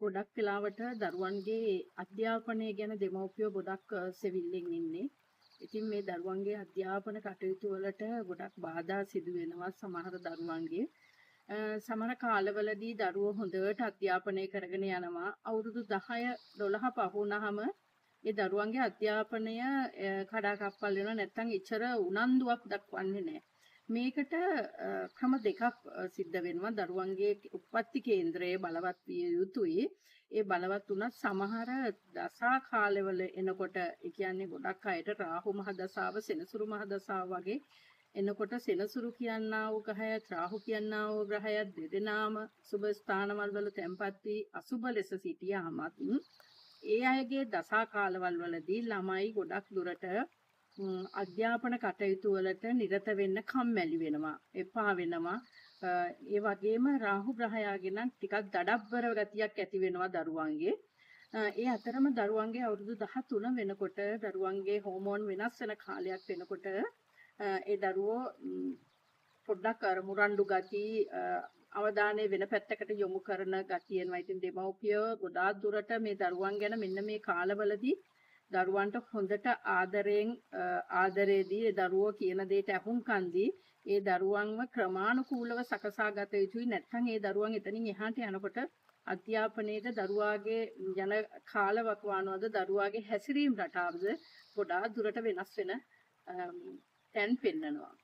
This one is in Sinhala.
ගොඩක් වෙලාවට දරුවන්ගේ අධ්‍යාපනය ගැන දෙමව්පියෝ ගොඩක් සෙවිල්ලෙන් ඉන්නේ. ඉතින් මේ දරුවන්ගේ අධ්‍යාපන කටයුතු වලට ගොඩක් බාධා සිදු වෙනවා සමහර දරුවන්ගේ. සමහර කාලවලදී දරුවෝ හොඳට අධ්‍යාපනය කරගෙන යනවා. අවුරුදු 10 12 පහ වුණාම ඒ දරුවන්ගේ අධ්‍යාපනය කඩාකප්පල් වෙනවා, නැත්නම් ඉච්චර උනන්දුවක් දක්වන්නේ නැහැ. මේකට ක්‍රම දෙකක් සිද්ධ වෙනවා. දරුවන්ගේ උප්පත්ති කේන්ද්‍රය බලවත් විය යුතුයි. ඒ බලවත් උනත් සමහර දසා කාලවල එනකොට, ඒ කියන්නේ ගොඩක් අයට රාහු මහ දසාව, සෙනසුරු මහ දසාව වගේ එනකොට සෙනසුරු කියනා වූ ග්‍රහයත් රාහු කියනා වූ ග්‍රහයත් දෙදෙනාම සුබ ස්ථානවල වල තැන්පත් වී අසුබ ලෙස සිටියාමත් ඒ අයගේ දසා කාලවල වලදී ළමයි ගොඩක් දුරට අධ්‍යාපන කටයුතු වලට නිරත වෙන්න කම්මැලි වෙනවා, එපා වෙනවා. ඒ වගේම රාහු ග්‍රහයාගෙන ටිකක් දඩබ්බර ගතියක් ඇති වෙනවා දරුවන්ගේ. ඒ අතරම දරුවන්ගේ අවුරුදු 13 වෙනකොට දරුවන්ගේ හෝමෝන් වෙනස් වෙන කාලයක් වෙනකොට ඒ දරුවෝ පොඩ්ඩක් අර මුරණ්ඩු ගති, අවධානය වෙන පැත්තකට යොමු කරන ගතිය එනවා. ඉතින් දෙමව්පියෝ ගොඩාක් දුරට මේ දරුවන් ගැන මෙන්න මේ කාලවලදී දරුවන්ට හොඳට ආදරේදී ඒ දරුවෝ කියන දේට අහුම්කන් දී ඒ දරුවන්ව ක්‍රමානුකූලව සකසා ගත යුතුයි. නැත්නම් ඒ දරුවන් එතනින් එහාට යනකොට අධ්‍යාපනයේද දරුවාගේ යන කාලවකවානුවද දරුවාගේ හැසිරීම් රටාවද ගොඩාක් දුරට වෙනස් වෙන තැන් පෙන්නනවා.